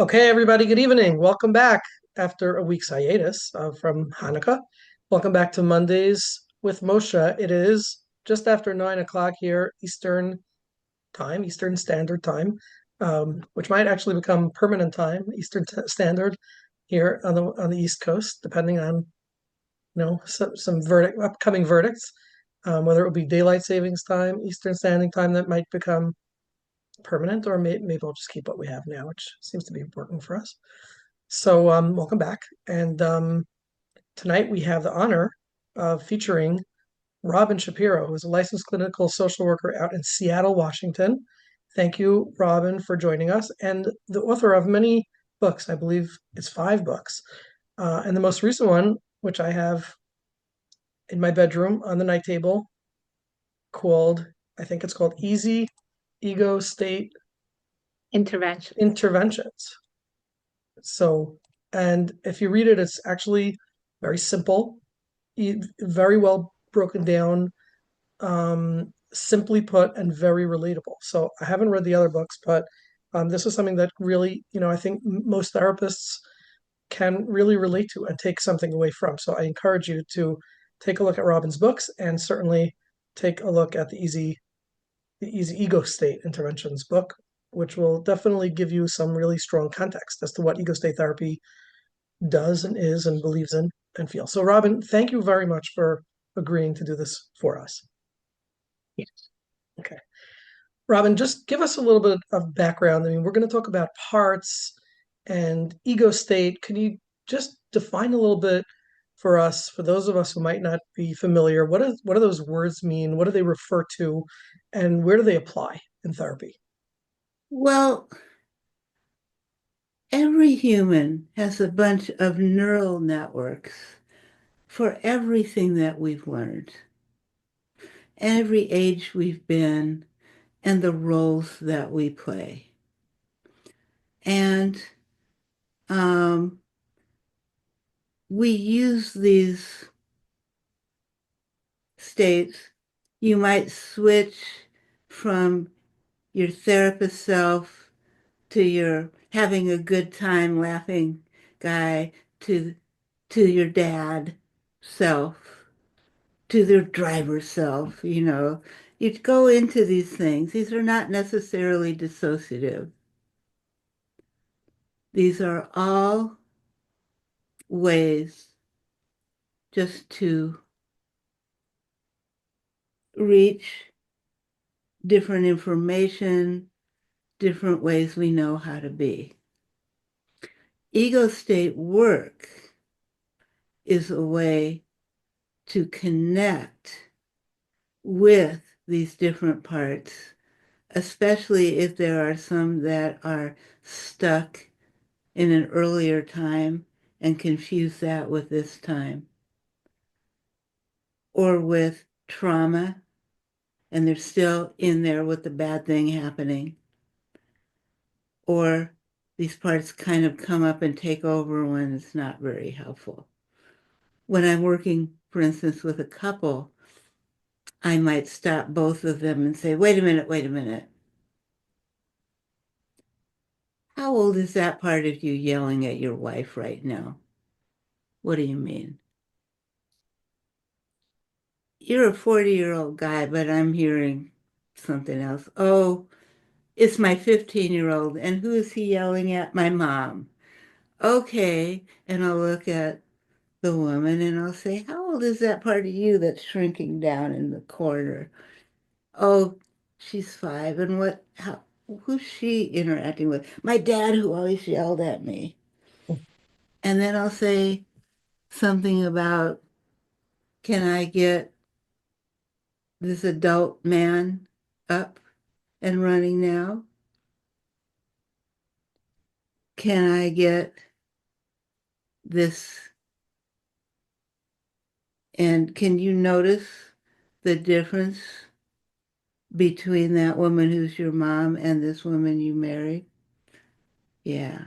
Okay, everybody, good evening. Welcome back after a week's hiatus from Hanukkah. Welcome back to Mondays with Moshe. It is just after 9 o'clock here, Eastern Time, Eastern Standard Time, which might actually become permanent time, Standard here on the East Coast, depending on some upcoming verdicts, whether it will be daylight savings time, Eastern Standing Time that might become permanent, or maybe we'll just keep what we have now, which seems to be important for us. So, welcome back. And tonight we have the honor of featuring Robin Shapiro, who is a licensed clinical social worker out in Seattle, Washington. Thank you, Robin, for joining us, and the author of many books. I believe it's 5 books. And the most recent one, which I have in my bedroom on the night table, I think it's called Easy Ego State Intervention. Interventions. So, and if you read it, it's actually very simple, very well broken down, simply put, and very relatable. So I haven't read the other books, but this is something that really, I think most therapists can really relate to and take something away from. So I encourage you to take a look at Robin's books and certainly take a look at the Easy Ego State Interventions book, which will definitely give you some really strong context as to what ego state therapy does and is and believes in and feels. So, Robin, thank you very much for agreeing to do this for us. Yes. Okay. Robin, just give us a little bit of background. I mean, we're going to talk about parts and ego state. Can you just define a little bit for us, for those of us who might not be familiar, what do those words mean? What do they refer to? And where do they apply in therapy? Well, every human has a bunch of neural networks for everything that we've learned, every age we've been, and the roles that we play. And um, we use these states. You might switch from your therapist self to your having a good time laughing guy to your dad self, to their driver self, You go into these things. These are not necessarily dissociative. These are all ways just to reach different information, different ways we know how to be. Ego state work is a way to connect with these different parts, especially if there are some that are stuck in an earlier time and confuse that with this time, or with trauma and they're still in there with the bad thing happening, or these parts kind of come up and take over when it's not very helpful. When I'm working, for instance, with a couple, I might stop both of them and say, wait a minute, wait a minute. How old is that part of you yelling at your wife right now? What do you mean? You're a 40-year-old guy, but I'm hearing something else. Oh, it's my 15-year-old. And who is he yelling at? My mom. Okay. And I'll look at the woman and I'll say, how old is that part of you that's shrinking down in the corner? Oh, she's 5. And who's she interacting with? My dad, who always yelled at me. And then I'll say something about, can I get this adult man up and running now? Can I get this? And can you notice the difference between that woman who's your mom and this woman you married? Yeah.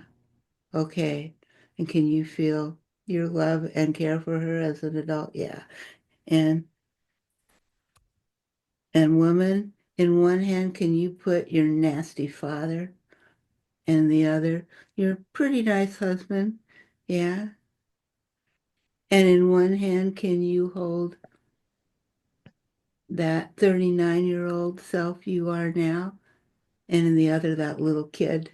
Okay. And can you feel your love and care for her as an adult? Yeah. And woman, in one hand, can you put your nasty father And the other, you're a pretty nice husband. Yeah. And in one hand, can you hold that 39-year-old self you are now? And in the other, that little kid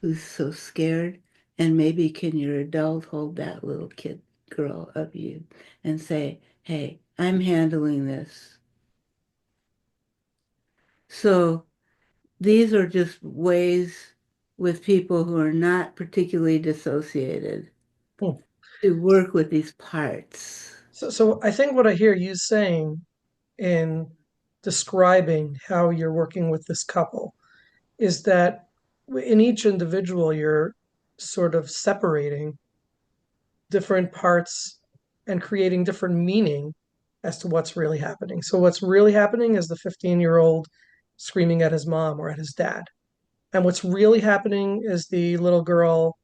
who's so scared. And maybe can your adult hold that little kid girl of you and say, hey, I'm handling this. So these are just ways with people who are not particularly dissociated Hmm. to work with these parts. So I think what I hear you saying in describing how you're working with this couple is that in each individual, you're sort of separating different parts and creating different meaning as to what's really happening. So, what's really happening is the 15-year-old screaming at his mom or at his dad. And what's really happening is the little girl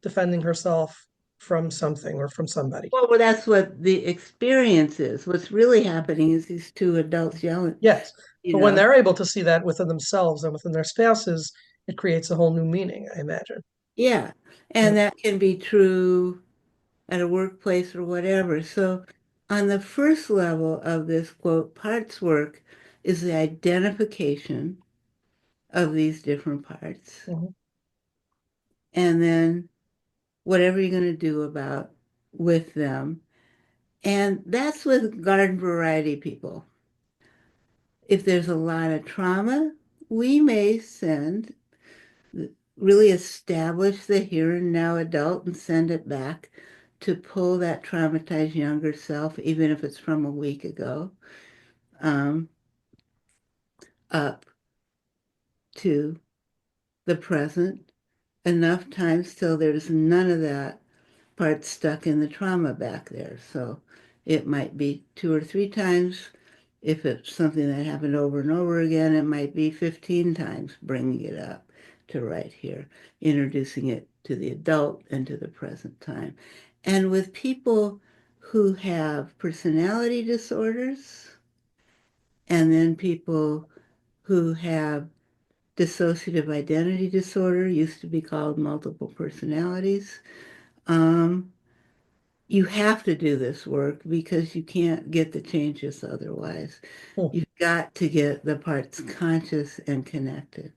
defending herself from something or from somebody. Well, that's what the experience is. What's really happening is these two adults yelling, Yes. you But when know. they're able to see that within themselves and within their spouses, it creates a whole new meaning, I imagine. Yeah. And Mm, that can be true at a workplace or whatever. So, on the first level of this quote, parts work is the identification of these different parts. mhm, And then whatever you're going to do about with them. And that's with garden variety people. If there's a lot of trauma, we may send, really establish the here and now adult and send it back to pull that traumatized younger self, even if it's from a week ago, um, up to the present enough times till there's none of that part stuck in the trauma back there. So it might be 2 or 3 times. If it's something that happened over and over again, it might be 15 times bringing it up to right here, introducing it to the adult and to the present time. And with people who have personality disorders, and then people who have dissociative identity disorder, used to be called multiple personalities, um, you have to do this work because you can't get the changes otherwise. mm, You've got to get the parts conscious and connected.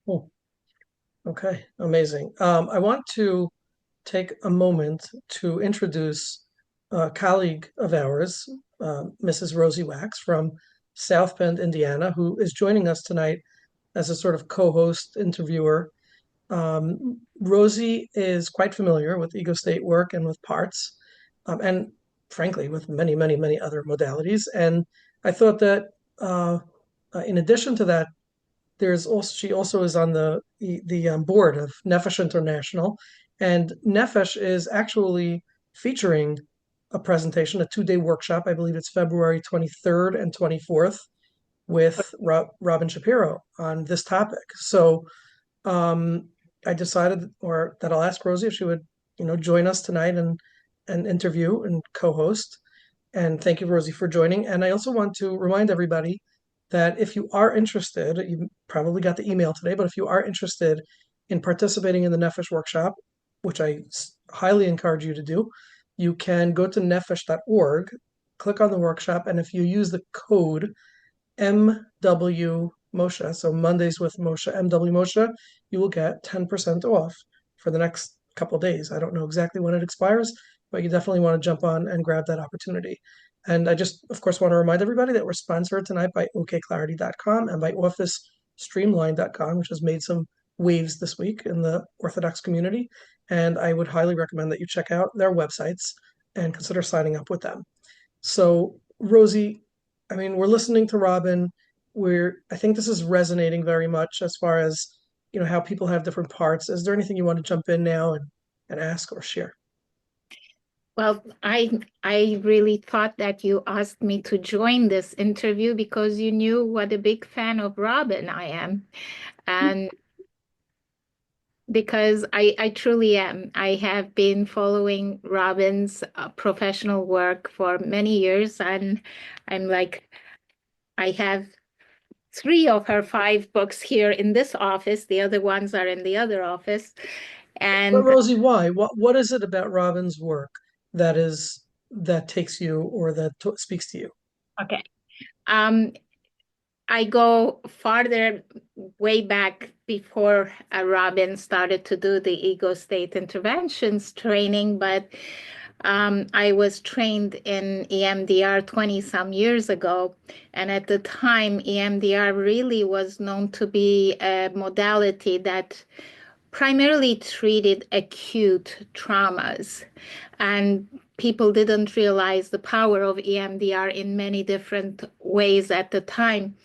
mm. Okay, amazing. I want to take a moment to introduce a colleague of ours, Mrs. Rosie Wax from South Bend, Indiana, who is joining us tonight as a sort of co-host interviewer. Rosie is quite familiar with ego state work and with parts, and frankly, with many, many, many other modalities. And I thought that uh, in addition to that, there's also she also is on the board of Nefesh International, and Nefesh is actually featuring a presentation, a 2-day workshop. I believe it's February 23rd and 24th with Robin Shapiro on this topic. So um, I decided, or that I'll ask Rosie if she would, join us tonight and interview and co-host. And thank you, Rosie, for joining. And I also want to remind everybody that if you are interested, you probably got the email today, but if you are interested in participating in the Nefesh workshop, which I highly encourage you to do, you can go to nefesh.org, click on the workshop, and if you use the code MW Moshe, so Mondays with Moshe, MW Moshe, you will get 10% off for the next couple of days. I don't know exactly when it expires, but you definitely want to jump on and grab that opportunity. And I just, of course, want to remind everybody that we're sponsored tonight by OKclarity.com and by OfficeStreamline.com, which has made some waves this week in the Orthodox community. And I would highly recommend that you check out their websites and consider signing up with them. So, Rosie, I mean, we're listening to Robin. I think this is resonating very much as far as, how people have different parts. Is there anything you want to jump in now and ask or share? Well, I really thought that you asked me to join this interview because you knew what a big fan of Robin I am. And because I truly am. I have been following Robin's professional work for many years, and I'm like, I have three of her five books here in this office. The other ones are in the other office. But And Rosie, why? What is it about Robin's work that takes you or that speaks to you? okay, um, I go farther way back before Robin started to do the ego state interventions training, but I was trained in EMDR 20 some years ago. And at the time, EMDR really was known to be a modality that primarily treated acute traumas. And people didn't realize the power of EMDR in many different ways at the time.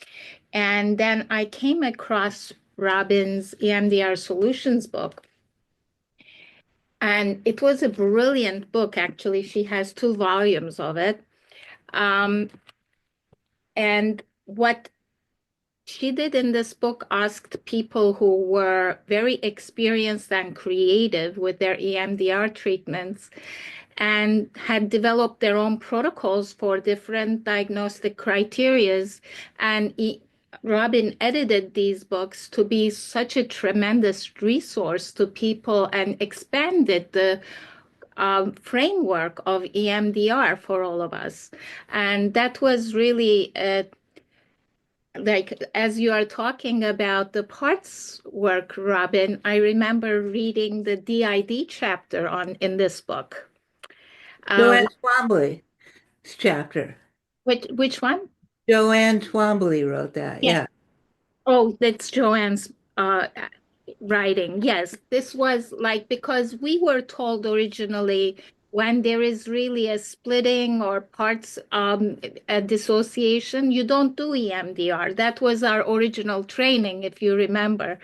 And then I came across Robin's EMDR Solutions book. And it was a brilliant book, actually. She has two volumes of it. Um, and what she did in this book asked people who were very experienced and creative with their EMDR treatments and had developed their own protocols for different diagnostic criterias. And Robin edited these books to be such a tremendous resource to people and expanded the framework of EMDR for all of us. And that was really like, as you are talking about the parts work, Robin, I remember reading the DID chapter on in this book. Joanne Twombly's chapter. Which one? Joanne Twombly wrote that. Yeah. Yeah. Oh, that's Joanne's writing. Yes, this was like because we were told originally when there is really a splitting or parts a dissociation, you don't do EMDR. That was our original training, if you remember.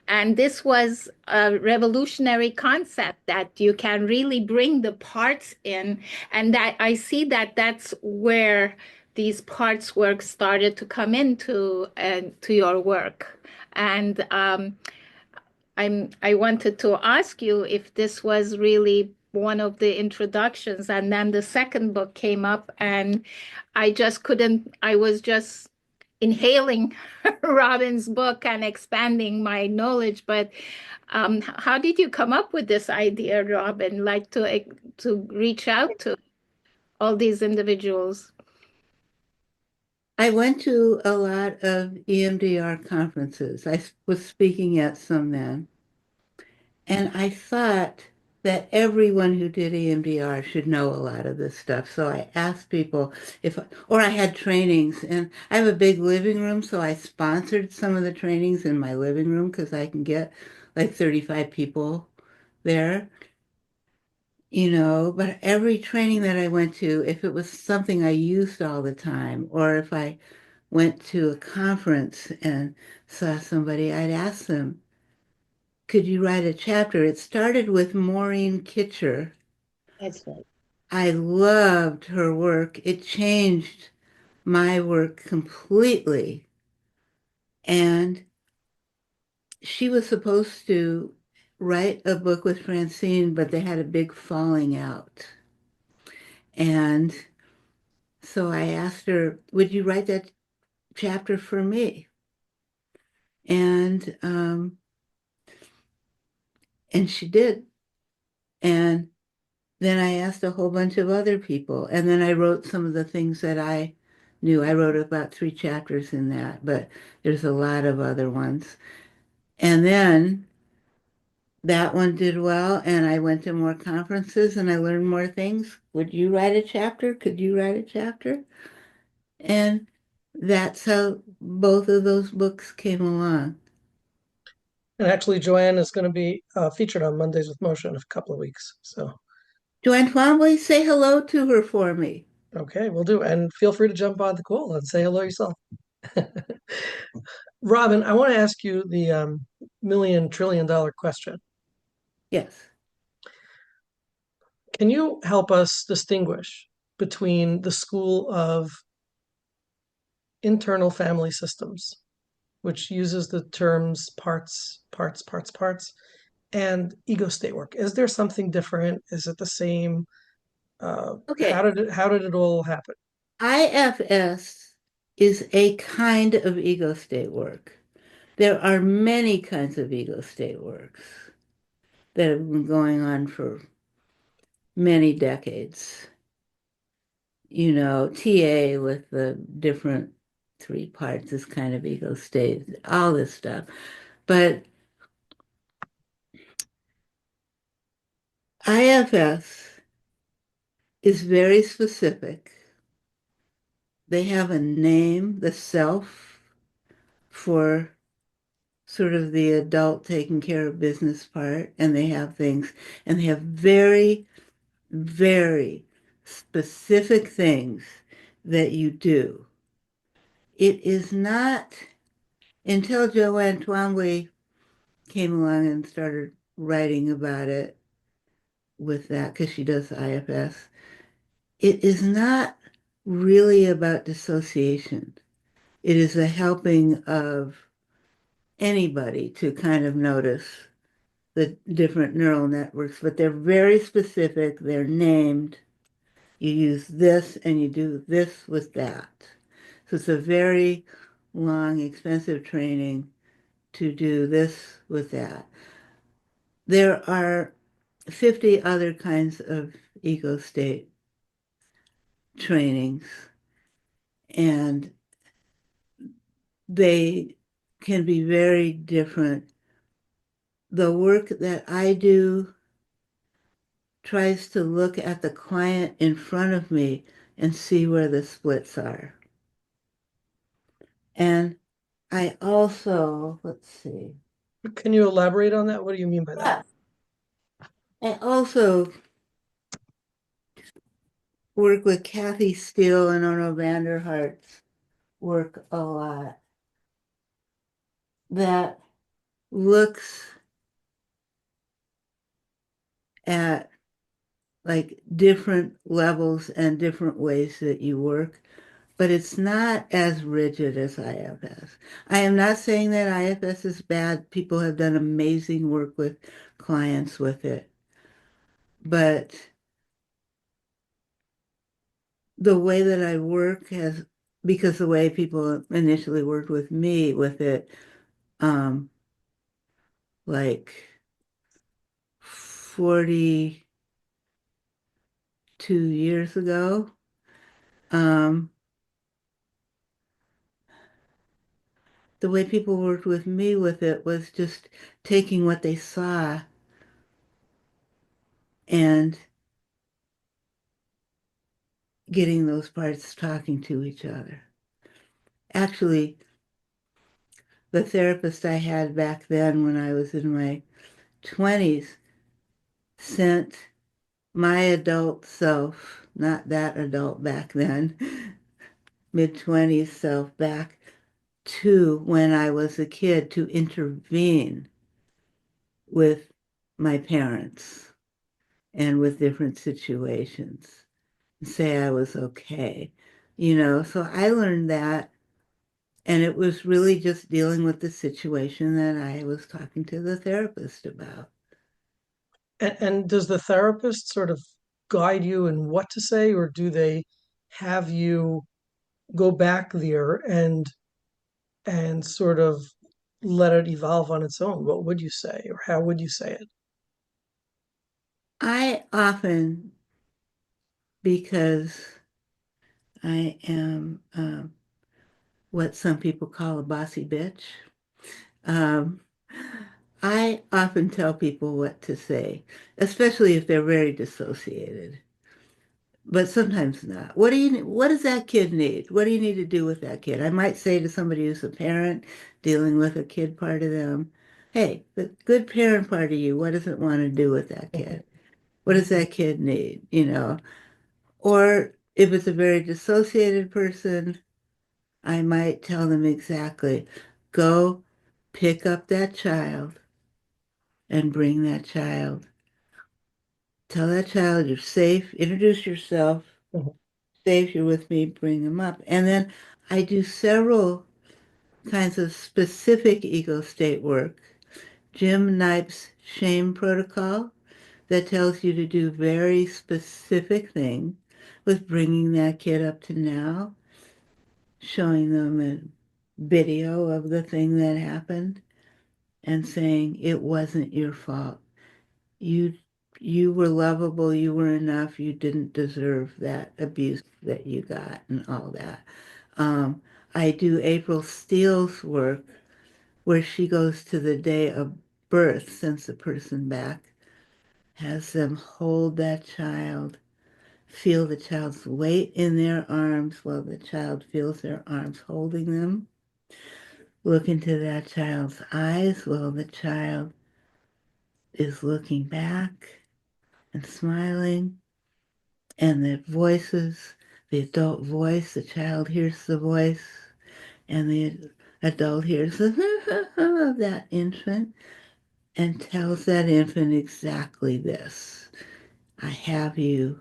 And this was a revolutionary concept that you can really bring the parts in, and that I see that that's where these parts work started to come into to your work. And I wanted to ask you if this was really one of the introductions, and then the second book came up, and I just couldn't. I was just inhaling Robin's book and expanding my knowledge. But how did you come up with this idea, Robin? Like to reach out to all these individuals? I went to a lot of EMDR conferences. I was speaking at some then, and I thought that everyone who did EMDR should know a lot of this stuff. So I asked people if, or I had trainings, and I have a big living room, so I sponsored some of the trainings in my living room because I can get like 35 people there. But every training that I went to, if it was something I used all the time, or if I went to a conference and saw somebody, I'd ask them, could you write a chapter? It started with Maureen Kitcher. That's right. I loved her work. It changed my work completely. And she was supposed to write a book with Francine, but they had a big falling out. And so I asked her, would you write that chapter for me? And and she did. And then I asked a whole bunch of other people. And then I wrote some of the things that I knew. I wrote about 3 chapters in that, but there's a lot of other ones. And then that one did well, and I went to more conferences and I learned more things. Would you write a chapter? Could you write a chapter? And that's how both of those books came along. And actually, Joanne is going to be featured on Mondays with Moshe in a couple of weeks. So, Joanne Twombly, say hello to her for me. okay, we'll do. And feel free to jump on the call and say hello yourself. Robin, I want to ask you the million trillion dollar question. Yes. Can you help us distinguish between the school of internal family systems, which uses the terms parts, and ego state work? Is there something different? Is it the same? Okay. How did it all happen? IFS is a kind of ego state work. There are many kinds of ego state works that have been going on for many decades. TA with the different three parts is kind of ego state, all this stuff. But IFS is very specific. They have a name, the self, for sort of the adult taking care of business part, and they have things, and they have very, very specific things that you do. It is not until Joanne Twombly came along and started writing about it with that, because she does IFS, it is not really about dissociation. It is a helping of anybody to kind of notice the different neural networks, but they're very specific. They're named. You use this and you do this with that. So it's a very long, expensive training to do this with that. There are 50 other kinds of ego state trainings, and they can be very different. The work that I do tries to look at the client in front of me and see where the splits are. And I also, let's see, Can you elaborate on that? What do you mean by that? yeah, I also work with Kathy Steele and Ono Vanderhart's work a lot that looks at like different levels and different ways that you work, but it's not as rigid as IFS. I am not saying that IFS is bad. People have done amazing work with clients with it. But the way that I work has, because the way people initially worked with me with it, um, like 42 years ago, um, the way people worked with me with it was just taking what they saw and getting those parts talking to each other. Actually, the therapist I had back then when I was in my 20s sent my adult self, not that adult back then, mid-20s self back to when I was a kid to intervene with my parents and with different situations and say I was okay. So I learned that, and it was really just dealing with the situation that I was talking to the therapist about. And does the therapist sort of guide you in what to say, or do they have you go back there and sort of let it evolve on its own? What would you say, or how would you say it? I often, because I am what some people call a bossy bitch, um, I often tell people what to say, especially if they're very dissociated, but sometimes not. What does that kid need? What do you need to do with that kid? I might say to somebody who's a parent dealing with a kid part of them, hey, the good parent part of you, what does it want to do with that kid? What does that kid need? Or if it's a very dissociated person, I might tell them exactly, go pick up that child and bring that child. Tell that child you're safe, introduce yourself, Mhm. safe, you're with me, bring them up. And then I do several kinds of specific ego state work. Jim Knipe's shame protocol that tells you to do very specific things with bringing that kid up to now. showing them a video of the thing that happened and saying it wasn't your fault. You you were lovable, you were enough, you didn't deserve that abuse that you got and all that. Um, I do April Steele's work where she goes to the day of birth, sends the person back, has them hold that child, feel the child's weight in their arms while the child feels their arms holding them. Look into that child's eyes while the child is looking back and smiling. And the voices, the adult voice, the child hears the voice, and the adult hears the of that infant and tells that infant exactly this: I have you.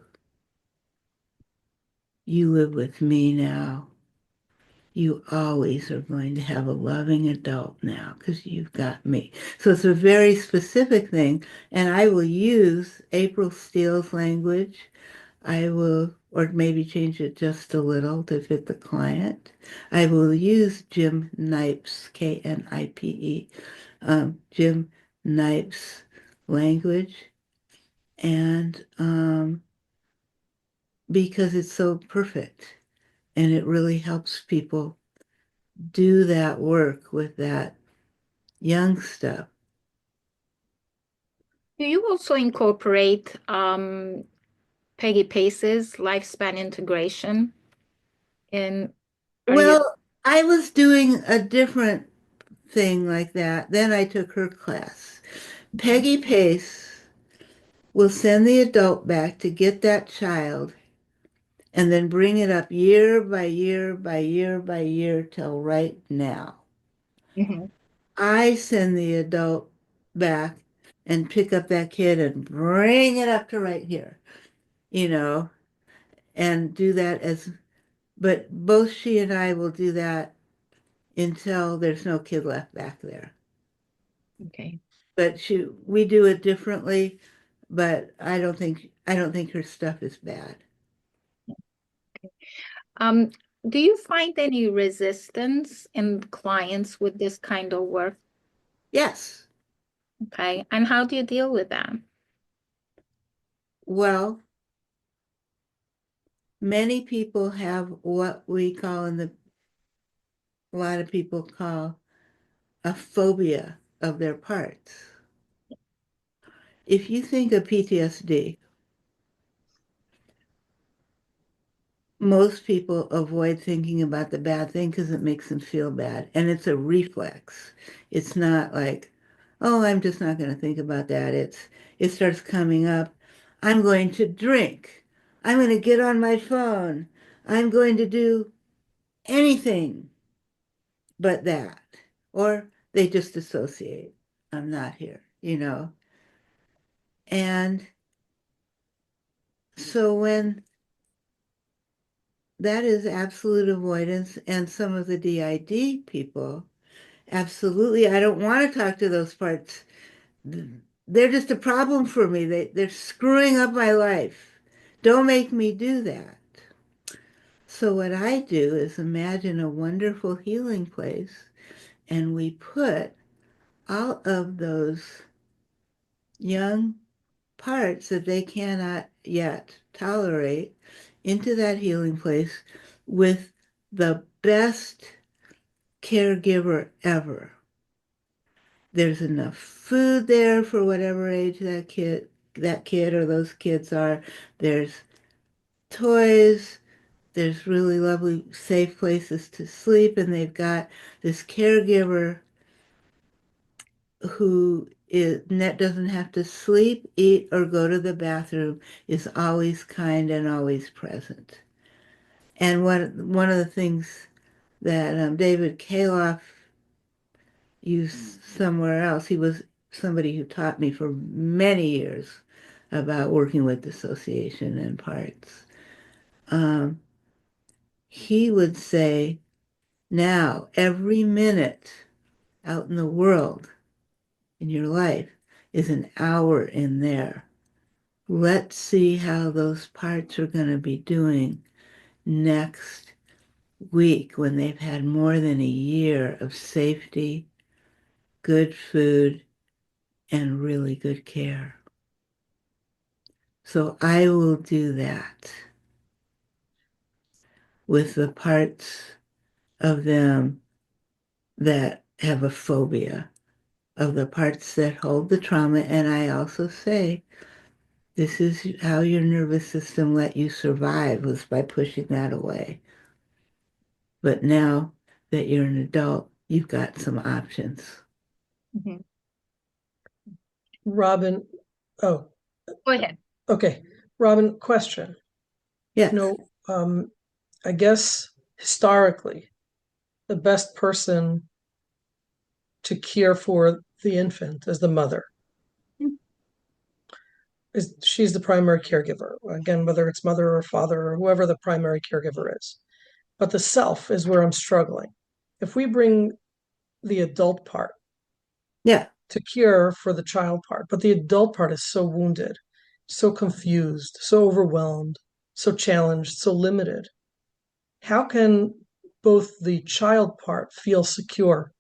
You live with me now. You always are going to have a loving adult now because you've got me. So it's a very specific thing. And I will use April Steele's language. I will, or maybe change it just a little to fit the client. I will use Jim Knipes, Knipe, Jim Knipes language. And because it's so perfect and it really helps people do that work with that young stuff. Do you also incorporate Peggy Pace's lifespan integration in, are you? Well, I was doing a different thing like that. Then I took her class. Mhm. Peggy Pace will send the adult back to get that child and then bring it up year by year by year by year till right now. Mhm. I send the adult back and pick up that kid and bring it up to right here, you know, and do that as, but both she and I will do that until there's no kid left back there. Okay. But we do it differently, but I don't think her stuff is bad. Um, do you find any resistance in clients with this kind of work? Yes. Okay. And how do you deal with that? Well, many people have what we call a lot of people call a phobia of their parts. If you think of PTSD, most people avoid thinking about the bad thing because it makes them feel bad. And it's a reflex. It's not like, oh, I'm just not going to think about that. It starts coming up. I'm going to drink. I'm going to get on my phone. I'm going to do anything but that. Or they just associate. I'm not here. And so when that is absolute avoidance, and some of the DID people, absolutely, I don't want to talk to those parts. They're just a problem for me. They're screwing up my life. Don't make me do that. So what I do is imagine a wonderful healing place, and we put all of those young parts that they cannot yet tolerate into that healing place with the best caregiver ever. There's enough food there for whatever age that kid or those kids are. There's toys, there's really lovely safe places to sleep, and they've got this caregiver who doesn't have to sleep, eat, or go to the bathroom, is always kind and always present. And one of the things that David Kaloff used somewhere else, he was somebody who taught me for many years about working with dissociation and parts. Um, he would say, now, every minute out in the world in your life is an hour in there. Let's see how those parts are going to be doing next week when they've had more than a year of safety, good food, and really good care. So I will do that with the parts of them that have a phobia, of the parts that hold the trauma. And I also say, this is how your nervous system let you survive, was by pushing that away. But now that you're an adult, you've got some options. Mhm. Robin, oh, Go ahead. okay. Robin, question. You Yes. know, I guess historically, the best person to care for the infant is the mother. Is she's the primary caregiver. Again, whether it's mother or father or whoever the primary caregiver is. But the self is where I'm struggling. If we bring the adult part Yeah. to cure for the child part, but the adult part is so wounded, so confused, so overwhelmed, so challenged, so limited. How can both the child part feel secure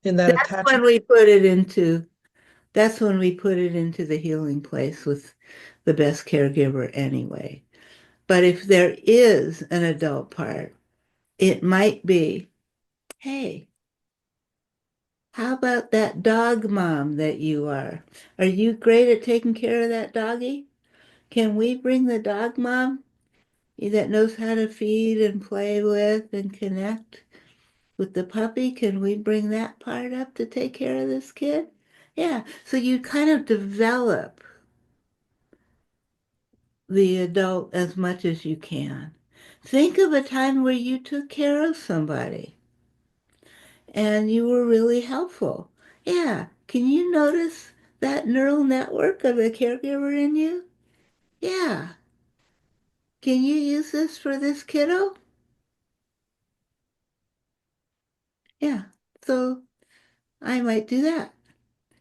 in that That's when attachment? we put it into, that's when we put it into the healing place with the best caregiver anyway. But if there is an adult part, it might be, hey, how about that dog mom that you are? Are you great at taking care of that doggy? Can we bring the dog mom that knows how to feed and play with and connect with the puppy? Can we bring that part up to take care of this kid? Yeah. So you kind of develop the adult as much as you can. Think of a time where you took care of somebody and you were really helpful. Yeah. Can you notice that neural network of a caregiver in you? Yeah. Can you use this for this kiddo? Yeah. So I might do that.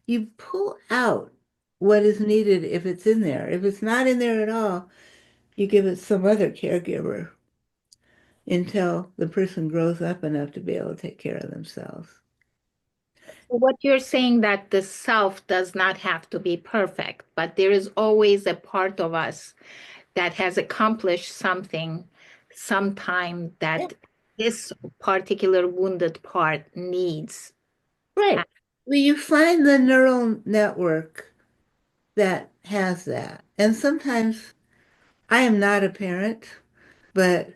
You pull out what is needed if it's in there. If it's not in there at all, you give it some other caregiver until the person grows up enough to be able to take care of themselves. What you're saying that the self does not have to be perfect, but there is always a part of us that has accomplished something sometime Yeah, that this particular wounded part needs. right. Well, you find the neural network that has that. And sometimes I am not a parent, but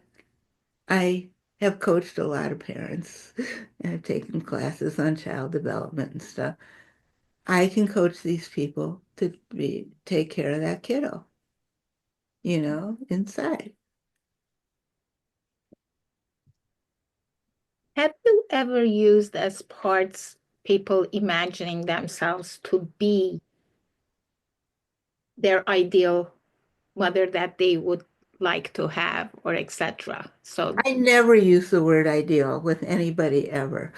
I have coached a lot of parents and have taken classes on child development and stuff. I can coach these people to take care of that kiddo, inside. Have you ever used as parts people imagining themselves to be their ideal mother that they would like to have, or etc.? So I never use the word ideal with anybody ever,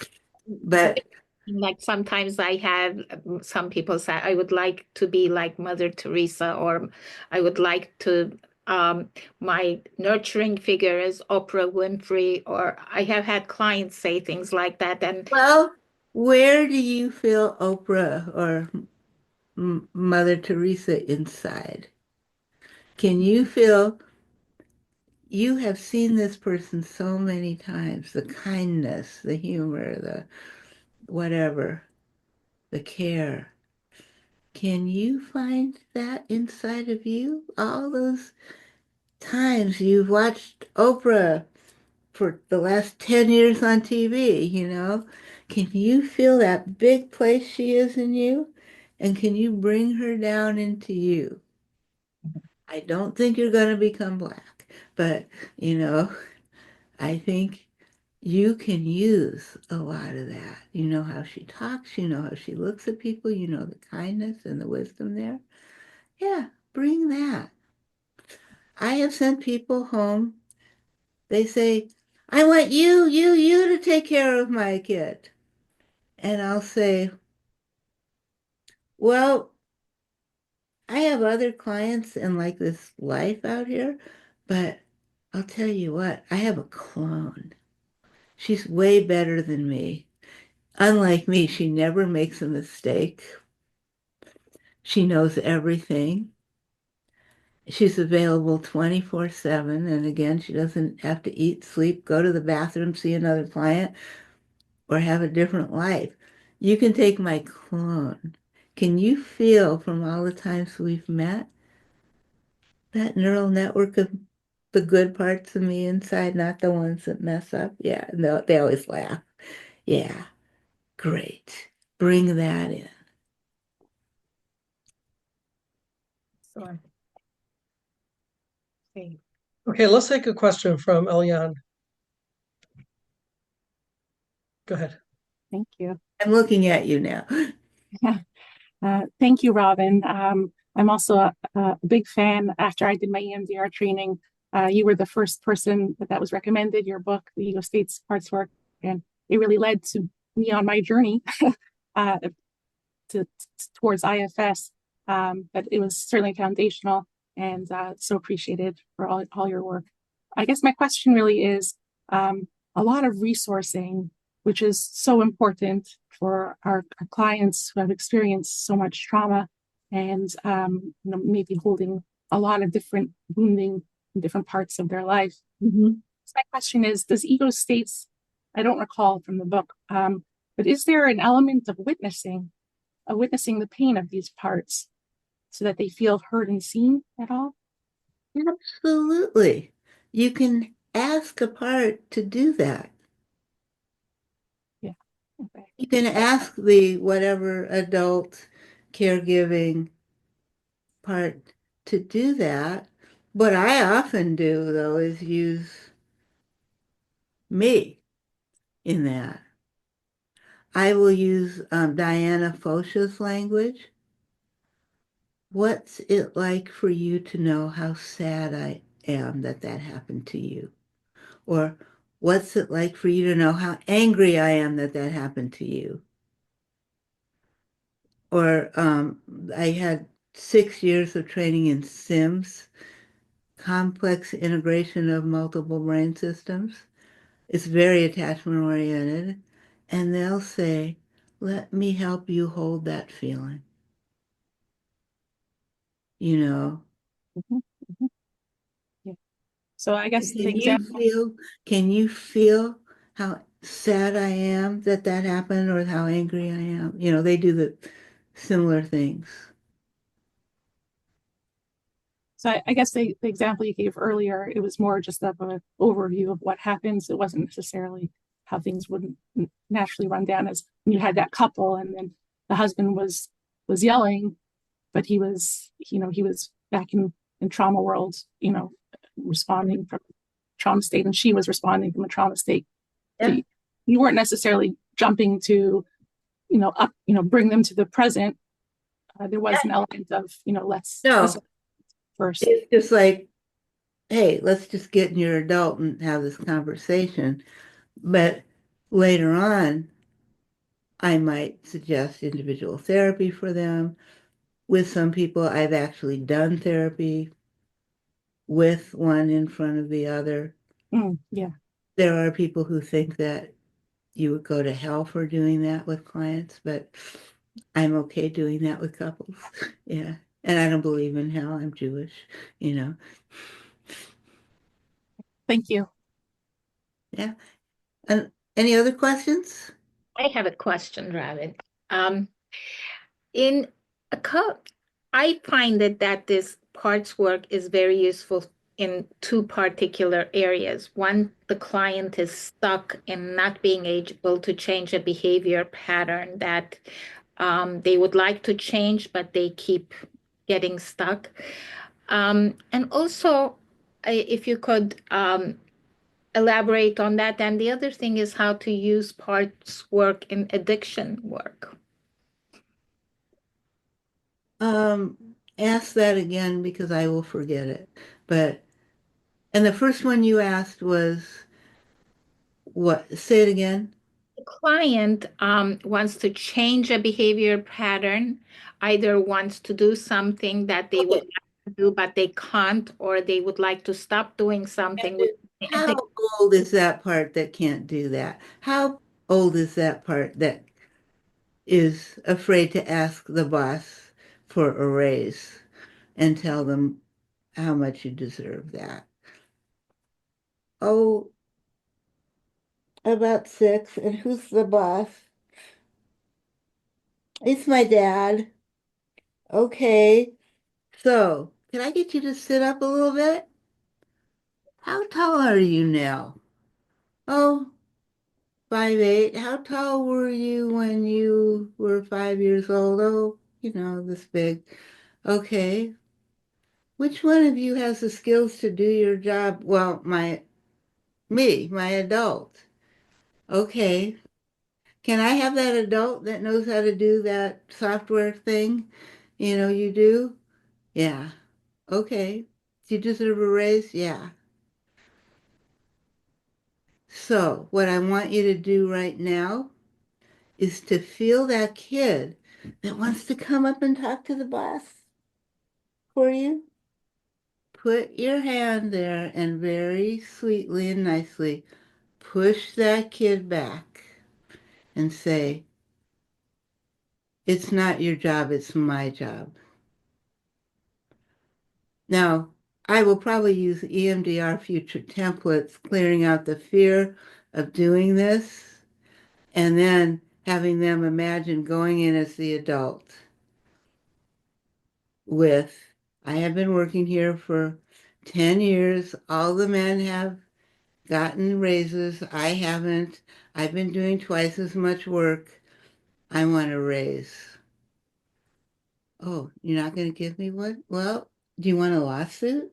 but like sometimes I have some people say I would like to be like Mother Teresa, or I would like to my nurturing figure is Oprah Winfrey, or I have had clients say things like that. And well, where do you feel Oprah or Mother Teresa inside? Can you feel you have seen this person so many times, the kindness, the humor, the whatever, the care. Can you find that inside of you? All those times you've watched Oprah for the last 10 years on TV. Can you feel that big place she is in you? And can you bring her down into you? I don't think you're going to become black, but, you know, I think you can use a lot of that. You know how she talks, you know how she looks at people, you know the kindness and the wisdom there. Yeah, bring that. I have sent people home. They say, I want you to take care of my kid. And I'll say, well, I have other clients and like this life out here, but I'll tell you what, I have a clone. She's way better than me. Unlike me, she never makes a mistake. She knows everything. She's available 24/7. And again, she doesn't have to eat, sleep, go to the bathroom, see another client, or have a different life. You can take my clone. Can you feel from all the times we've met that neural network of the good parts of me inside, not the ones that mess up? Yeah, no, they always laugh. Yeah, great. Bring that in. So, okay. Okay, let's take a question from Eliane. Go ahead. Thank you. I'm looking at you now. Thank you, Robin. I'm also a big fan. After I did my EMDR training, you were the first person that was recommended your book, The Ego States Parts Work, and it really led to me on my journey uh, to, towards IFS. But it was certainly foundational and so appreciated for all your work. I guess my question really is a lot of resourcing, which is so important for our clients who have experienced so much trauma and maybe holding a lot of different wounding in different parts of their life. Mm-hmm. So my question is, does ego states, I don't recall from the book, but is there an element of witnessing the pain of these parts so that they feel heard and seen at all? Absolutely. You can ask a part to do that. Yeah. Okay. You can ask the whatever adult caregiving part to do that. What I often do, though, is use me in that. I will use Diana Fosha's language. What's it like for you to know how sad I am that that happened to you? Or what's it like for you to know how angry I am that that happened to you? Or I had 6 years of training in SIMS, complex integration of multiple brain systems. It's very attachment oriented. And they'll say, let me help you hold that feeling. You know, Mhm, mhm. Yeah. So I guess the can you example, feel, can you feel how sad I am that that happened or how angry I am? You know, they do the similar things. so I guess the example you gave earlier, it was more just of an overview of what happens. It wasn't necessarily how things would naturally run down as you had that couple and then the husband was yelling, but he was back in trauma world, responding from trauma state, and she was responding from a trauma state. So Yeah. you weren't necessarily jumping to, bring them to the present. There was an element of, let's No, listen first. it's just like, hey, let's just get in your adult and have this conversation. But later on, I might suggest individual therapy for them. With some people, I've actually done therapy with one in front of the other. Yeah. There are people who think that you would go to hell for doing that with clients, but I'm okay doing that with couples. Yeah. And I don't believe in hell. I'm Jewish, you know. Thank you. Yeah. And any other questions? I have a question, Ravid. Um, in a co I find that this parts work is very useful in two particular areas. One, the client is stuck in not being able to change a behavior pattern that they would like to change, but they keep getting stuck. And also, if you could elaborate on that. And the other thing is how to use parts work in addiction work. Ask that again because I will forget it. But, and the first one you asked was what? Say it again. The client wants to change a behavior pattern, either wants to do something that they would Okay. like do, but they can't, or they would like to stop doing something. And How old is that part that can't do that? How old is that part that is afraid to ask the boss for a raise and tell them how much you deserve that? Oh, about 6. And who's the boss? It's my dad. Okay. So, can I get you to sit up a little bit? How tall are you now? Oh, 5'8". How tall were you when you were 5 years old? Oh, this big. Okay. Which one of you has the skills to do your job? Well, my adult. Okay. Can I have that adult that knows how to do that software thing? You do? Yeah. Okay. Do you deserve a raise? Yeah. So, what I want you to do right now is to feel that kid that wants to come up and talk to the boss for you. Put your hand there and very sweetly and nicely push that kid back and say, it's not your job, it's my job. Now, I will probably use EMDR future templates, clearing out the fear of doing this, and then having them imagine going in as the adult with, I have been working here for 10 years. All the men have gotten raises. I haven't. I've been doing twice as much work. I want a raise. Oh, you're not going to give me one? Well, do you want a lawsuit?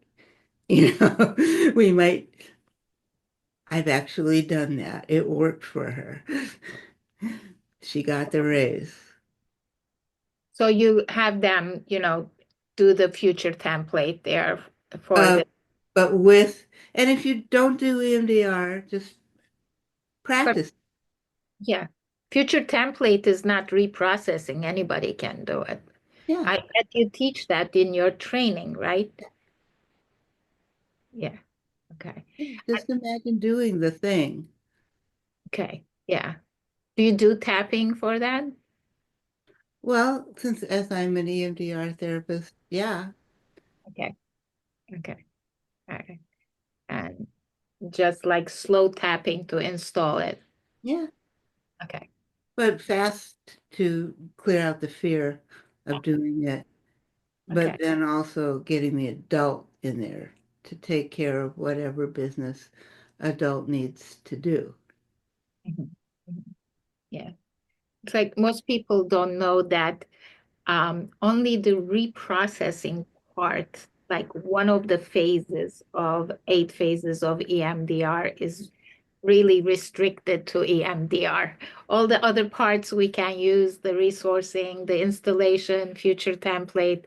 We might. I've actually done that. It worked for her. She got the raise. so you have them, do the future template there for Uh, the, but with, and if you don't do EMDR, just but practice. yeah, future template is not reprocessing. Anybody can do it. Yeah. I bet you teach that in your training, right? Yeah. Okay. Just imagine doing the thing. Okay. Yeah. Do you do tapping for that? Well, since as I'm an EMDR therapist, yeah, Okay. Okay. All right. And just like slow tapping to install it. yeah, Okay. but fast to clear out the fear of doing it, but Okay. then also getting the adult in there to take care of whatever business adult needs to do. Mhm. Mhm. Yeah. It's like most people don't know that only the reprocessing part, like one of the phases of 8 phases of EMDR, is really restricted to EMDR. All the other parts we can use, the resourcing, the installation, future template.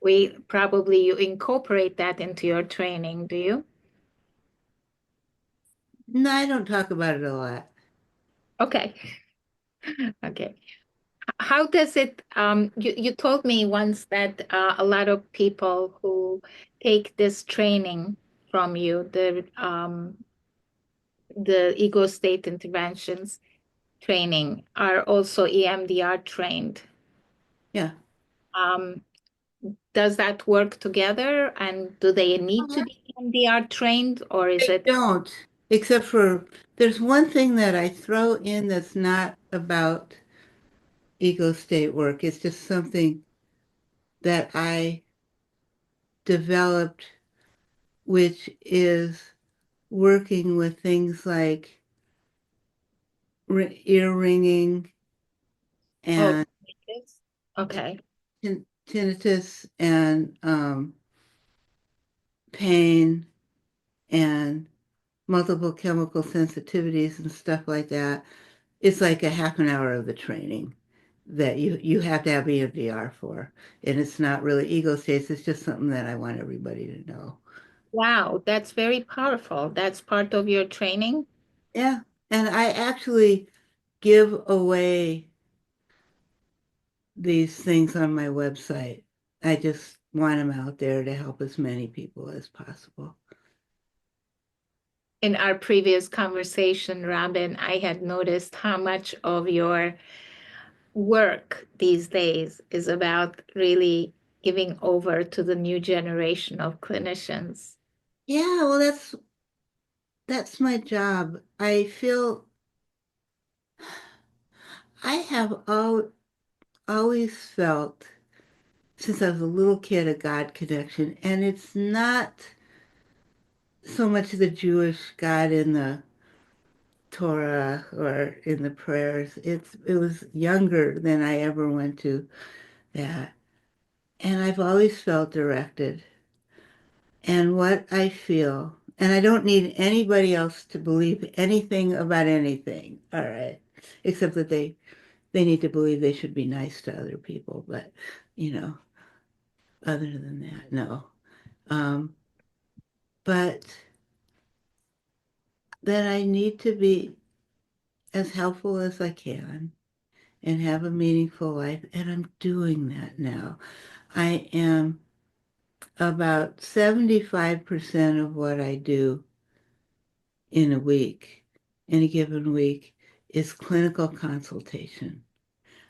We probably you incorporate that into your training, do you? No, I don't talk about it a lot. Okay. Okay. How does it, you told me once that a lot of people who take this training from you, the ego state interventions training, are also EMDR trained. Yeah. Um, does that work together? And do they need to be EMDR trained, or is They it? don't, except for there's one thing that I throw in that's not about ego state work. It's just something that I developed, which is working with things like ear ringing Oh, and it is? Okay. tinnitus and pain and multiple chemical sensitivities and stuff like that. It's like a half an hour of the training that you have to have EMDR for. And it's not really ego states, it's just something that I want everybody to know. Wow, that's very powerful. That's part of your training. Yeah. And I actually give away these things on my website. I just want them out there to help as many people as possible. In our previous conversation, Robin, I had noticed how much of your work these days is about really giving over to the new generation of clinicians. Yeah, well, that's my job. I feel I have always felt since I was a little kid a God connection, and it's not so much the Jewish God in the Torah or in the prayers. It was younger than I ever went to that. And I've always felt directed. And what I feel, and I don't need anybody else to believe anything about anything, all right, except that they need to believe they should be nice to other people. But, you know, other than that, no. Um, but that I need to be as helpful as I can and have a meaningful life. And I'm doing that now. I am about 75% of what I do in a week, in a given week, is clinical consultation.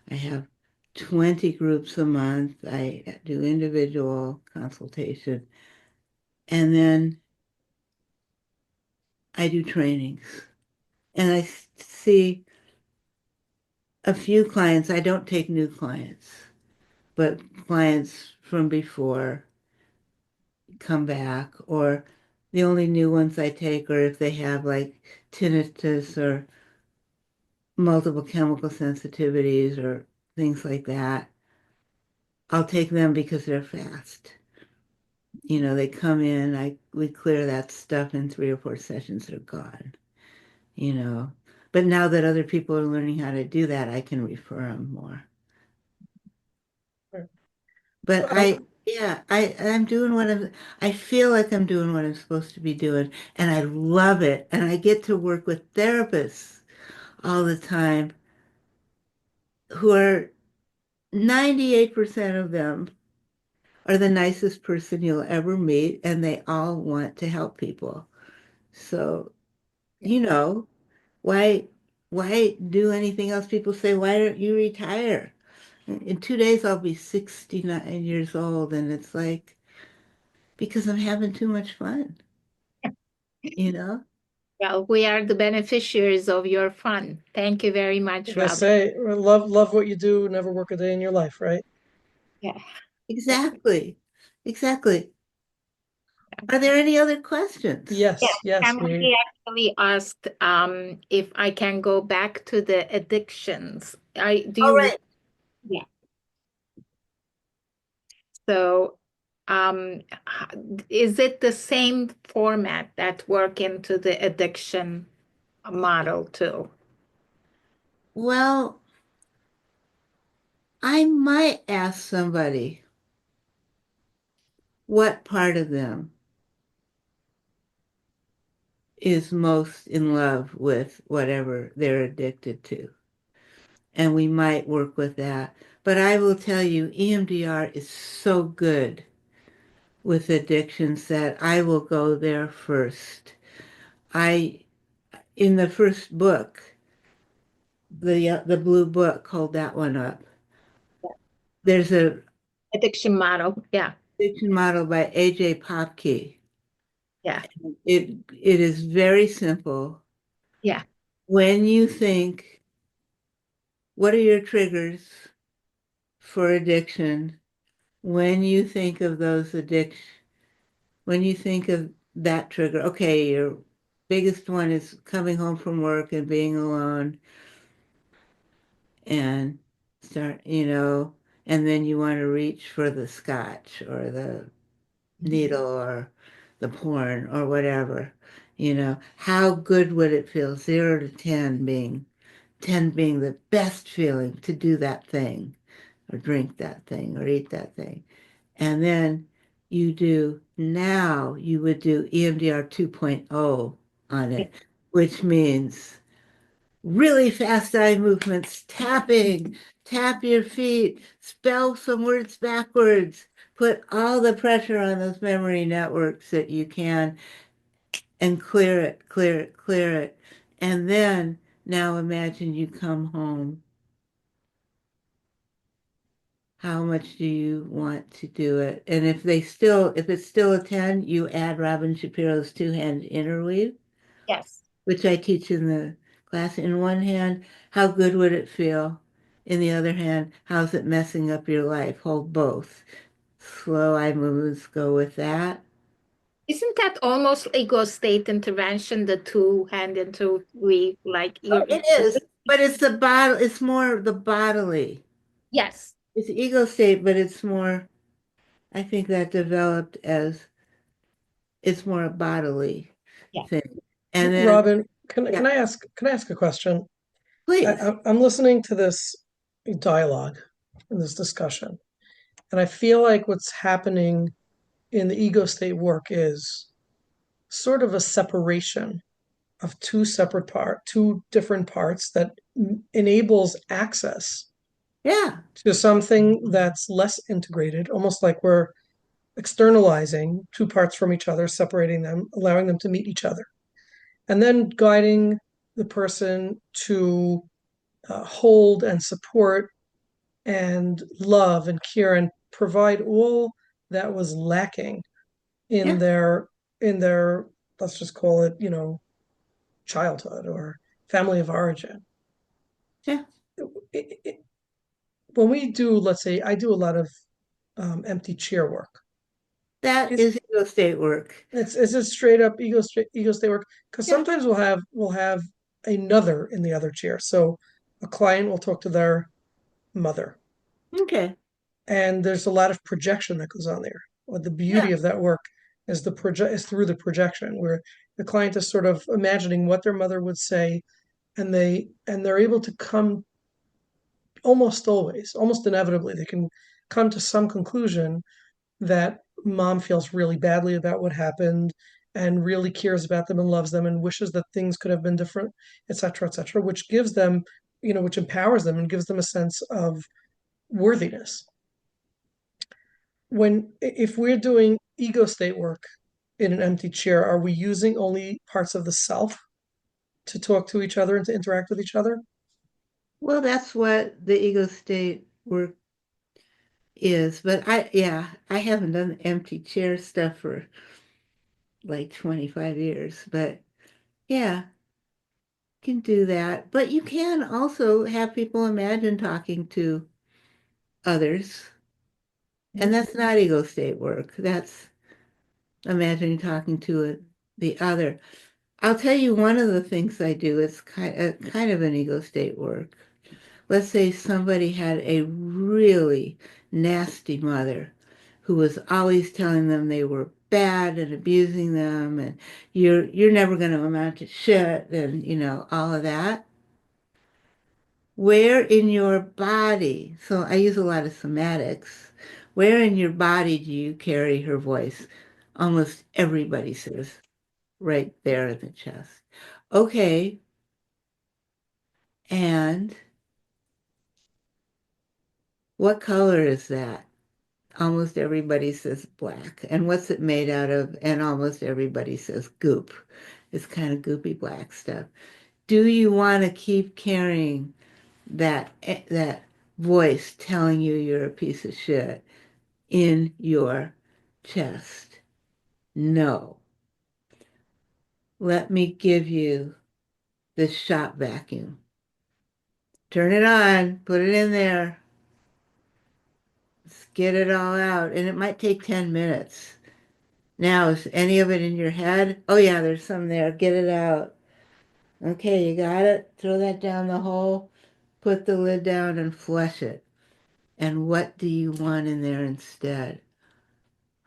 I have 20 groups a month. I do individual consultation. And then I do trainings. And I see a few clients. I don't take new clients, but clients from before come back, or the only new ones I take are if they have like tinnitus or multiple chemical sensitivities or things like that. I'll take them because they're fast. You know, they come in, we clear that stuff in 3 or 4 sessions, they're gone, you know. But now that other people are learning how to do that, I can refer them more. But Um, I'm doing I feel like I'm doing what I'm supposed to be doing, and I love it. And I get to work with therapists all the time who are 98% of them are the nicest person you'll ever meet, and they all want to help people. So, you know, why why do anything else? People say, why don't you retire? In 2 days, I'll be 69 years old, and it's like, because I'm having too much fun, you know? Well, we are the beneficiaries of your fun. Thank you very much, Like I Robin. say, love what you do, never work a day in your life, right? Yeah. Exactly. Exactly. Are there any other questions? Yeah. Yes, yes. Somebody actually asked if I can go back to the addictions. I do All you right. yeah. So is it the same format that work into the addiction model too? Well, I might ask somebody what part of them is most in love with whatever they're addicted to. And we might work with that. But I will tell you, EMDR is so good with addictions that I will go there first. I, in the first book, the blue book, hold that one up. There's a Addiction model. Yeah. addiction model by AJ Popke. Yeah. It is very simple. Yeah. When you think, what are your triggers for addiction? When you think of those addiction, when you think of that trigger, okay, your biggest one is coming home from work and being alone and start, and then you want to reach for the scotch or the needle or the porn or whatever, how good would it feel? 0 to 10 being 10 being the best feeling to do that thing or drink that thing or eat that thing. And then you would do EMDR 2.0 on it, which means really fast eye movements, tapping, tap your feet, spell some words backwards, Put all the pressure on those memory networks that you can and clear it, clear it, clear it. And then now imagine you come home. How much do you want to do it? And if it's still a 10, you add Robin Shapiro's two-hand interweave, Yes. which I teach in the class. In one hand, how good would it feel? In the other hand, how's it messing up your life? Hold both. Slow eye movements go with that. Isn't that almost ego state intervention, the two hand into we like Oh, you're it is, but it's more the bodily. yes. It's ego state, but it's more, I think that developed as it's more a bodily Yeah. thing. And then, Robin, yeah, can I ask a question? please. I'm listening to this dialogue and this discussion, and I feel like what's happening in the ego state work is sort of a separation of two different parts that enables access Yeah, to something that's less integrated, almost like we're externalizing two parts from each other, separating them, allowing them to meet each other, and then guiding the person to hold and support and love and care and provide all that was lacking in yeah, their let's just call it, childhood or family of origin. yeah. It, it, when we do, let's say, I do a lot of empty chair work. That It's is ego state work. it's just straight up ego state work because Yeah, sometimes we'll have another in the other chair. So a client will talk to their mother, okay. and there's a lot of projection that goes on there. What the Yeah, beauty of that work is through the projection, where the client is sort of imagining what their mother would say, and they're able to come almost always, almost inevitably, they can come to some conclusion that mom feels really badly about what happened and really cares about them and loves them and wishes that things could have been different, et cetera, which gives them, which empowers them and gives them a sense of worthiness. If we're doing ego state work in an empty chair, are we using only parts of the self to talk to each other and to interact with each other? well, that's what the ego state work is. But yeah, I haven't done empty chair stuff for like 25 years. But yeah, can do that. But you can also have people imagine talking to others. And that's not ego state work. That's imagining talking to the other. I'll tell you one of the things I do is kind of an ego state work. Let's say somebody had a really nasty mother who was always telling them they were bad and abusing them and you're never going to amount to shit and all of that. Where in your body, so I use a lot of somatics, where in your body do you carry her voice? Almost everybody says right there in the chest. Okay, and what color is that? Almost everybody says black. And what's it made out of? And almost everybody says goop. It's kind of goopy black stuff. Do you want to keep carrying that voice telling you you're a piece of shit in your chest? No. Let me give you the shop vacuum. Turn it on, put it in there, let's get it all out. And it might take 10 minutes. Now, is any of it in your head? Oh, yeah, there's some there. Get it out. Okay, you got it? Throw that down the hole, put the lid down, and flush it. And what do you want in there instead?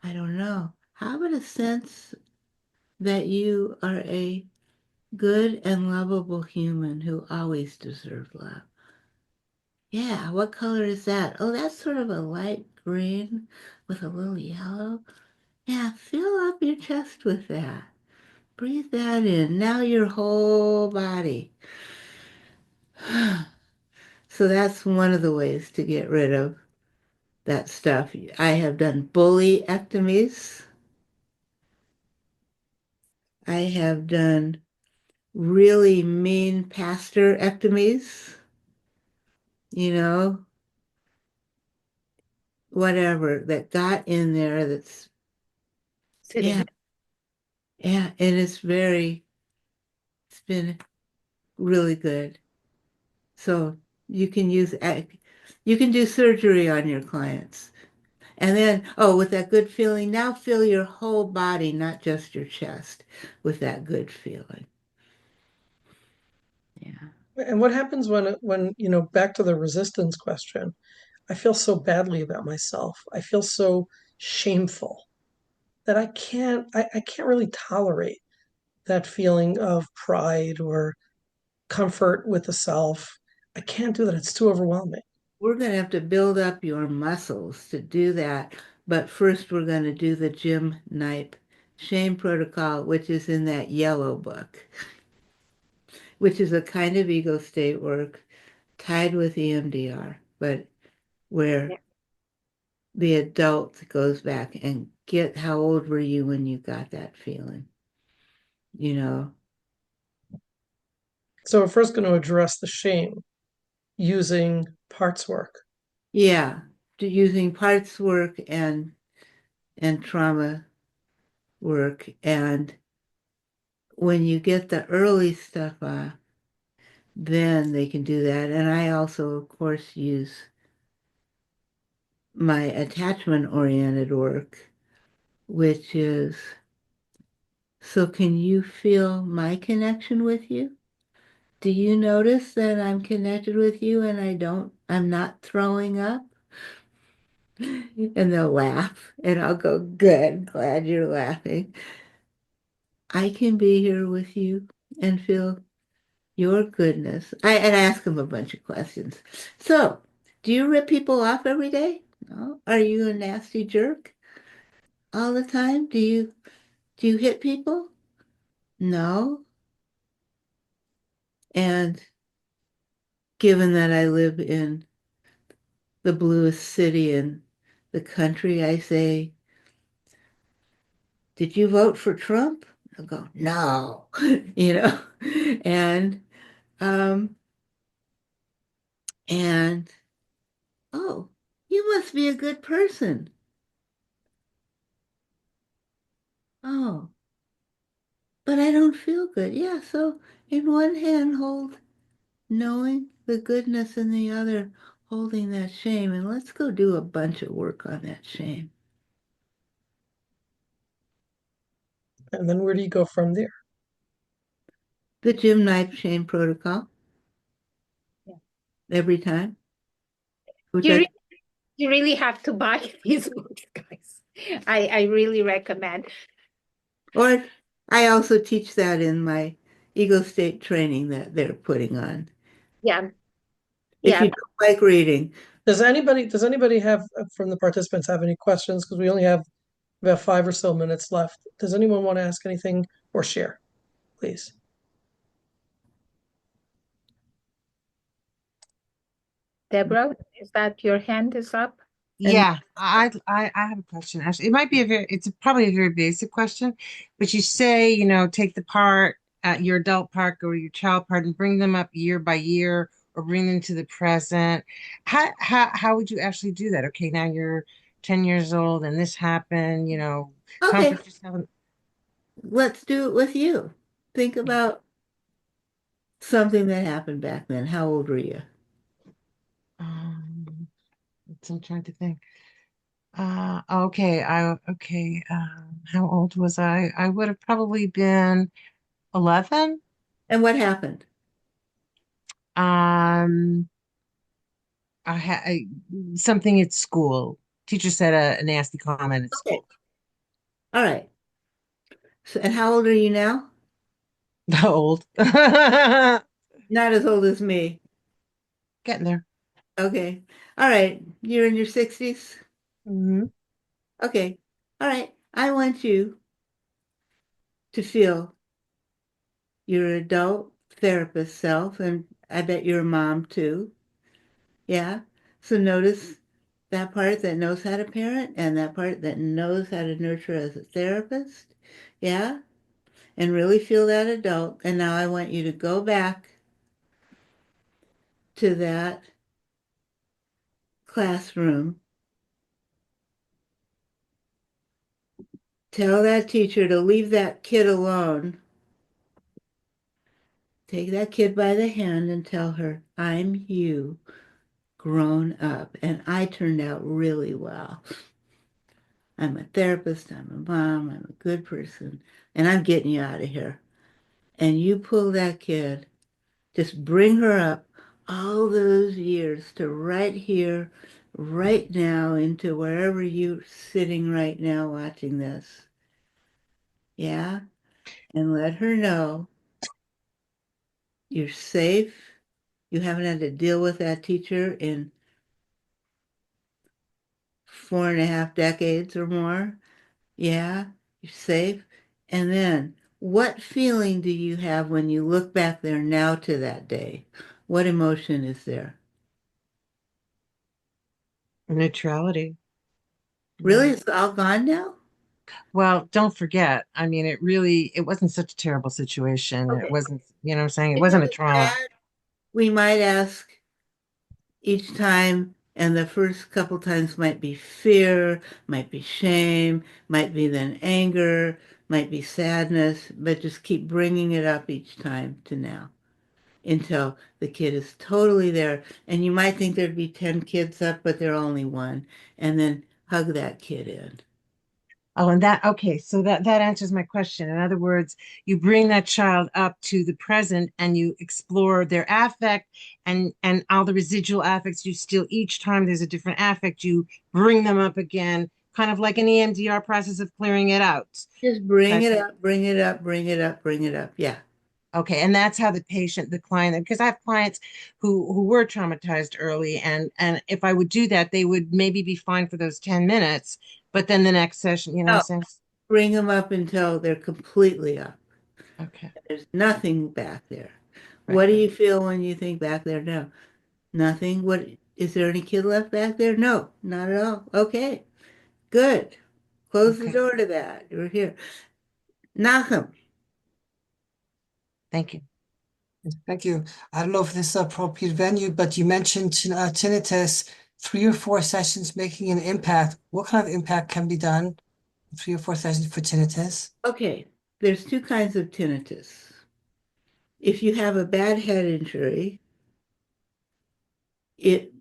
I don't know. How about a sense that you are a good and lovable human who always deserves love? Yeah, what color is that? Oh, that's sort of a light green with a little yellow. Yeah, fill up your chest with that. Breathe that in. Now your whole body. So that's one of the ways to get rid of that stuff. I have done bullyectomies. I have done really mean pastorectomies, you know, whatever that got in there that's, yeah, Sitting. yeah, and it's been really good. So you can you can do surgery on your clients. And then, oh, with that good feeling, now feel your whole body, not just your chest, with that good feeling. Yeah. And what happens when, back to the resistance question, I feel so badly about myself. I feel so shameful that I can't really tolerate that feeling of pride or comfort with the self. I can't do that. It's too overwhelming. We're going to have to build up your muscles to do that. But first, we're going to do the Jim Knipe shame protocol, which is in that yellow book, which is a kind of ego state work tied with EMDR, but where Yeah. the adult goes back and get how old were you when you got that feeling, you know? So we're first going to address the shame using parts work. Yeah, using parts work and trauma work. And when you get the early stuff off, then they can do that. And I also, of course, use my attachment-oriented work, which is, so can you feel my connection with you? Do you notice that I'm connected with you and I'm not throwing up? And they'll laugh, and I'll go, good, glad you're laughing. I can be here with you and feel your goodness. And ask them a bunch of questions. So, do you rip people off every day? No. Are you a nasty jerk all the time? Do you hit people? No. And given that I live in the bluest city in the country, I say, did you vote for Trump? I'll go, no, you know, and, um, and, oh, you must be a good person. Oh, but I don't feel good. Yeah, so in one hand, hold knowing the goodness, in the other, holding that shame. And let's go do a bunch of work on that shame. And then where do you go from there? The Jim Knipe shame protocol Yeah. every time, which You I, really, you really have to buy these books, guys. I really recommend. or I also teach that in my ego state training that they're putting on. Yeah, If yeah. you don't like reading, Does anybody have from the participants have any questions? Because we only have about 5 or so minutes left. Does anyone want to ask anything or share, please? Deborah, is that your hand is up? and Yeah, I have a question. Actually, it might be probably a very basic question, but you say, take the part at your adult part or your child part and bring them up year by year or bring them to the present. How would you actually do that? Okay, now you're 10 years old and this happened, okay, comfort yourself. let's do it with you. Think about something that happened back then. How old were you? Um, I'm trying to think. Okay. How old was I? I would have probably been 11. And what happened? Um, I had something at school. Teacher said a nasty comment at Okay, school. all right. So, and how old are you now? Old. Getting Not as old as me. there. Okay. All right. You're in your 60s? Hmm. Okay. All right. I want you to feel your adult therapist self, and I bet you're a mom too. Yeah. So notice that part that knows how to parent and that part that knows how to nurture as a therapist. Yeah. And really feel that adult. And now I want you to go back to that classroom. Tell that teacher to leave that kid alone. Take that kid by the hand and tell her, I'm you, grown up. And I turned out really well. I'm a therapist, I'm a mom, I'm a good person, and I'm getting you out of here. And you pull that kid, just bring her up all those years to right here, right now, into wherever you're sitting right now watching this. Yeah? And let her know you're safe. You haven't had to deal with that teacher in 4.5 decades or more. Yeah, you're safe. And then, what feeling do you have when you look back there now to that day? What emotion is there? Neutrality. Yeah. Really? It's all gone now? Well, don't forget, I mean, it wasn't such a terrible situation. It Okay. wasn't, you know what I'm saying? It If it wasn't a was trauma. bad, we might ask each time, and the first couple times might be fear, might be shame, might be then anger, might be sadness, but just keep bringing it up each time to now until the kid is totally there. And you might think there'd be 10 kids up, but they're only one. And then hug that kid in. Oh, and okay, so that answers my question. In other words, you bring that child up to the present and you explore their affect and all the residual affects. You still each time there's a different affect, you bring them up again, kind of like an EMDR process of clearing it out. Just bring That's it it. up, bring it up, bring it up, bring it up. Yeah. Okay, and that's how the patient, the client, because I have clients who were traumatized early, and if I would do that, they would maybe be fine for those 10 minutes, but then the next session, you know what I'm No, saying? bring them up until they're completely up. Okay, There's nothing back there. right, What do right. you feel when you think back there now? Nothing. What is there any kid left back there? No, not at all. Okay, good. Close the Okay, door to that. You're here. Knock 'em. thank you. Thank you. I don't know if this is an appropriate venue, but you mentioned tinnitus, 3 or 4 sessions making an impact. What kind of impact can be done in 3 or 4 sessions for tinnitus? Okay, there's two kinds of tinnitus. If you have a bad head injury, it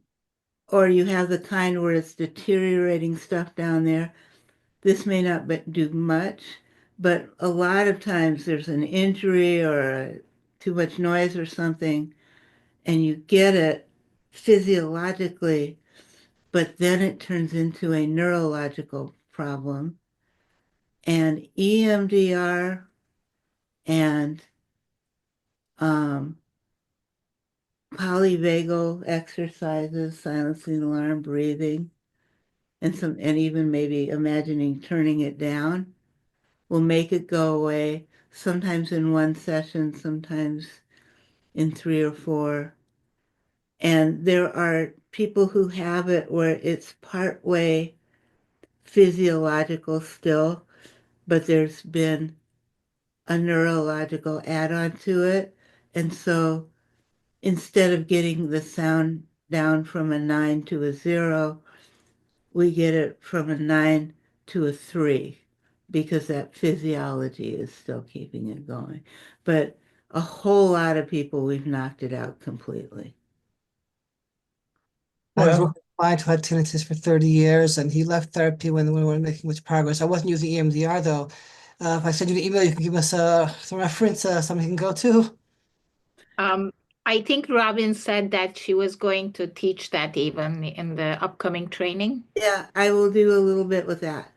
or you have the kind where it's deteriorating stuff down there, this may not do much, but a lot of times there's an injury or too much noise or something, and you get it physiologically, but then it turns into a neurological problem. And EMDR and um, polyvagal exercises, silencing alarm, breathing, and even maybe imagining turning it down will make it go away, sometimes in one session, sometimes in 3 or 4. And there are people who have it where it's part way physiological still, but there's been a neurological add-on to it. And so instead of getting the sound down from a 9 to a 0, we get it from a 9 to a 3 because that physiology is still keeping it going. But a whole lot of people, we've knocked it out completely. I was Wow. working with a client who had tinnitus for 30 years, and he left therapy when we weren't making much progress. I wasn't using EMDR though. If I send you an email, you can give us some reference, something you can go to. Um, I think Robin said that she was going to teach that even in the upcoming training. Yeah, I will do a little bit with that.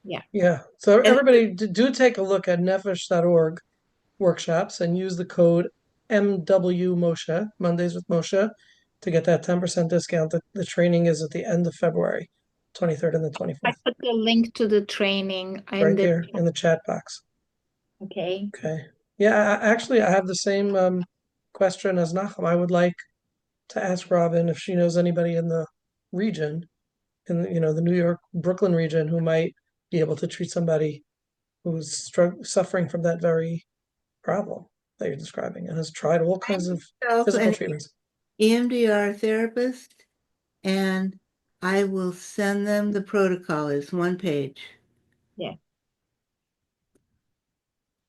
Yeah. Yeah. So And everybody do take a look at nefesh.org workshops and use the code MW Moshe, Mondays with Moshe, to get that 10% discount. The training is at the end of February, 23rd and the I 24th. put the link to the training It's in right the there in the chat box. okay. Okay. Yeah, actually, I have the same question as Nachum. I would like to ask Robin if she knows anybody in the region in the New York, Brooklyn region who might be able to treat somebody who's suffering from that very problem that you're describing and has tried all kinds of Myself physical an treatments. EMDR therapist, and I will send them the protocol. It's one page. Yeah.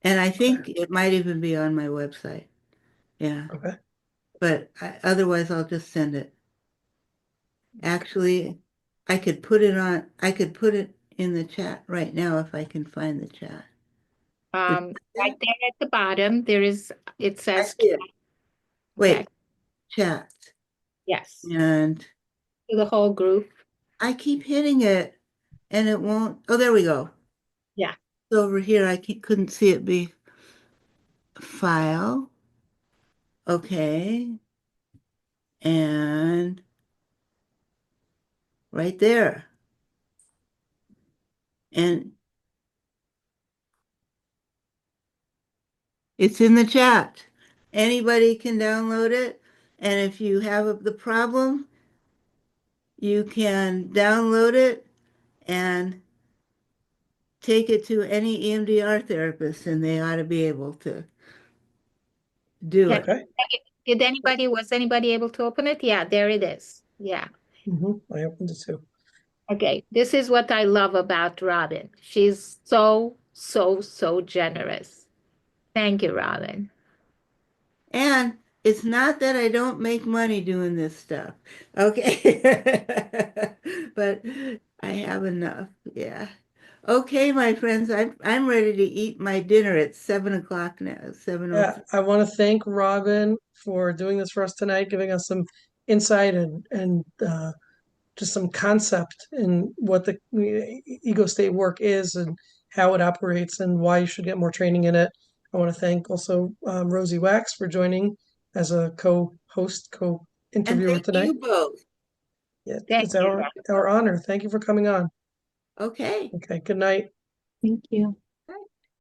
And I think it might even be on my website. Yeah. Okay. But otherwise, I'll just send it. Actually, I could put it in the chat right now if I can find the chat. Right there at the bottom, it I says, see it. okay, Wait, chat. yes, And to the whole group. I keep hitting it and it won't. Oh, there we go. Yeah. It's over here. I couldn't see it be file. Okay. And right there. And it's in the chat. Anybody can download it. And if you have the problem, you can download it and take it to any EMDR therapist, and they ought to be able to do Can, it. Okay. was anybody able to open it? Yeah, there it is. Yeah. I opened it too. Okay, this is what I love about Robin. She's so, so, so generous. Thank you, Robin. And it's not that I don't make money doing this stuff, okay? But I have enough, yeah. Okay, my friends, I'm ready to eat my dinner at 7 o'clock now, Yeah, 7:03. I want to thank Robin for doing this for us tonight, giving us some insight and just some concept in what the ego state work is and how it operates and why you should get more training in it. I want to thank also Rosie Wax for joining as a co-host, And co-interviewer thank tonight. you both. Yeah, Thank it's you, our Robin. honor. Thank you for coming on. Okay. Okay, good night. Thank you.